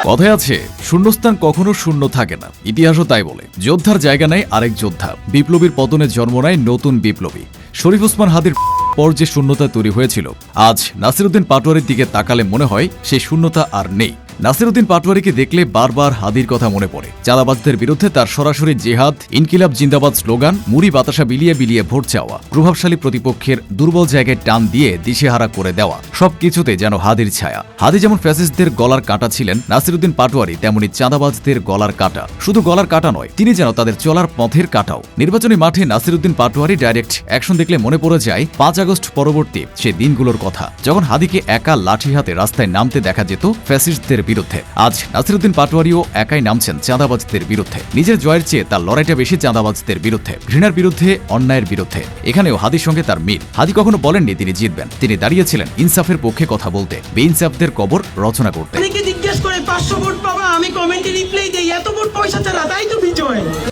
কথায় আছে শূন্যস্থান কখনো শূন্য থাকে না, ইতিহাসও তাই বলে। যোদ্ধার জায়গা নেয় আরেক যোদ্ধা, বিপ্লবীর পতনে জন্ম নেয় নতুন বিপ্লবী। শরীফ ওসমান হাদির পর যে শূন্যতা তৈরি হয়েছিল, আজ নাসিরউদ্দিন পাটোয়ারির দিকে তাকালে মনে হয় সেই শূন্যতা আর নেই। নাসিরউদ্দিন পাটোয়ারিকে দেখলে বারবার হাদির কথা মনে পড়ে। চাঁদাবাজদের বিরুদ্ধে তার সরাসরি জেহাদ, ইনকিলাব জিন্দাবাদ স্লোগান, মুড়ি বাতাসা বিলিয়ে বিলিয়ে ভোট চাওয়া, প্রভাবশালী প্রতিপক্ষের দুর্বল জায়গায় টান দিয়ে দিশেহারা করে দেওয়া, সবকিছুতে যেন হাদির ছায়া। হাদি যেমন ফ্যাসিস্টদের গলার কাঁটা ছিলেন, নাসিরউদ্দিন পাটোয়ারি তেমনি চাঁদাবাজদের গলার কাঁটা। শুধু গলার কাঁটা নয়, তিনি যেন তাদের চলার পথের কাঁটাও। নির্বাচনী মাঠে নাসিরউদ্দিন পাটোয়ারি ডাইরেক্ট অ্যাকশন দেখলে মনে পড়ে যায় 5 আগস্ট পরবর্তী সে দিনগুলোর কথা, যখন হাদিকে একা লাঠি হাতে রাস্তায় নামতে দেখা যেত ফ্যাসিস্টদের বিরুদ্ধে। আজ নাসিরউদ্দিন পাটোয়ারিও একাই নামছেন চাঁদাবাজদের বিরুদ্ধে। নিজের জয়ের চেয়ে তার লড়াইটা বেশি চাঁদাবাজদের বিরুদ্ধে, ঘৃণার বিরুদ্ধে, অন্যায়ের বিরুদ্ধে। এখানেও হাদির সঙ্গে তার মিল। হাদি কখনো বলেননি তিনি জিতবেন, তিনি দাঁড়িয়েছিলেন ইনসাফের পক্ষে কথা বলতে, বেইনসাফদের কবর রচনা করতে।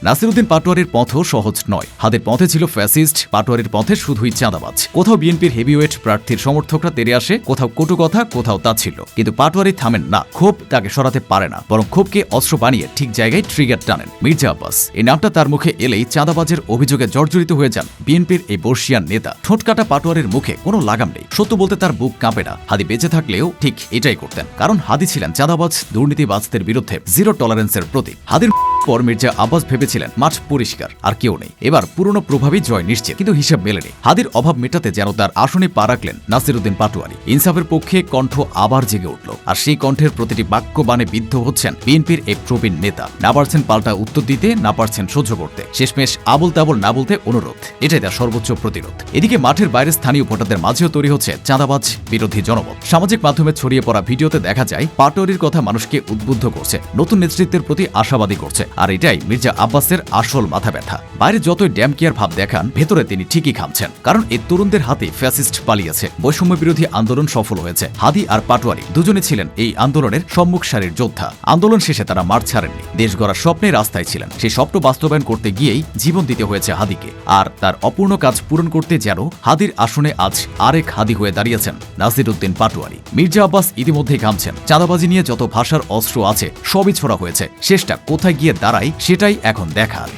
নাসিরউদ্দিন পাটোয়ারির পথও সহজ নয়। হাদির পথে ছিল ফ্যাসিস্ট, পাটোয়ারির পথে শুধুই চাঁদাবাজ। কোথাও বিএনপির হেভিওয়েট প্রার্থীর সমর্থকরা তেড়ে আসে, কোথাও কটু কথা, কোথাও তা ছিল। কিন্তু পাটোয়ারি থামেন না, ক্ষোভ তাকে সরাতে পারে না, বরং ক্ষোভকে অস্ত্র বানিয়ে ঠিক জায়গায় ট্রিগার টানেন। মির্জা আব্বাস এই নামটা তার মুখে এলেই চাঁদাবাজের অভিযোগে জর্জরিত হয়ে যান বিএনপির এই বর্ষিয়ান নেতা। ঠোঁটকাটা পাটোয়ারির মুখে কোনো লাগাম নেই, সত্য বলতে তার বুক কাঁপে না। হাদি বেঁচে থাকলেও ঠিক এটাই করতেন, কারণ হাদি ছিলেন চাঁদাবাজ, দুর্নীতিবাজদের বিরুদ্ধে জিরো টলারেন্সের প্রতীক। হাদির পর মির্জা আব্বাস ভেবেছিলেন মাঠ পরিষ্কার, আর কেউ নেই, এবার পুরনো প্রভাবই জয় নিশ্চিত। কিন্তু হিসাব মেলেনি। হাদির অভাব মেটাতে যেন তার আসনে পা রাখলেন নাসিরউদ্দিন পাটোয়ারি। ইনসাফের পক্ষে কণ্ঠ আবার জেগে উঠল, আর সেই কণ্ঠের প্রতিটি বাক্য বাণে বিদ্ধ হচ্ছেন বিএনপির এই প্রবীণ নেতা। না পারছেন পাল্টা উত্তর দিতে, না পারছেন সহ্য করতে, শেষমেশ আবল তাবল না বলতে অনুরোধ। এটাই তার সর্বোচ্চ প্রতিরোধ। এদিকে মাঠের বাইরে স্থানীয় ভোটারদের মাঝেও তৈরি হচ্ছে চাঁদাবাজ বিরোধী জনমত। সামাজিক মাধ্যমে ছড়িয়ে পড়া ভিডিওতে দেখা যায় পাটোয়ারির কথা মানুষকে উদ্বুদ্ধ করছে, নতুন নেতৃত্বের প্রতি আশাবাদী করছে। আর এটাই মির্জা আব্বাসের আসল মাথা ব্যথা। বাইরে যতই ড্যাম কেয়ার ভাব দেখান, ভেতরে তিনি ঠিকই খামছেন, কারণ এই তরুণদের হাতে ফ্যাসিস্ট পালিয়েছে। বৈষম্য বিরোধী আন্দোলন সফল হয়েছে। হাদি আর পাটোয়ারি দুজনে ছিলেন এই আন্দোলনের সম্মুখ সারির যোদ্ধা। আন্দোলন শেষে তারা মাঠ ছাড়েননি, দেশ গড়ার স্বপ্নে রাস্তায় ছিলেন। সেই স্বপ্ন বাস্তবায়ন করতে গিয়েই জীবন দিতে হয়েছে হাদিকে। আর তার অপূর্ণ কাজ পূরণ করতে যেন হাদির আসনে আজ আরেক হাদি হয়ে দাঁড়িয়েছেন নাসিরউদ্দিন পাটোয়ারি। মির্জা আব্বাস ইতিমধ্যেই ঘামছেন। চাঁদাবাজি নিয়ে যত ভাষার অস্ত্র আছে সবই ছোড়া হয়েছে, শেষটা কোথায় গিয়ে দাঁড়ায় সেটাই এখন দেখার।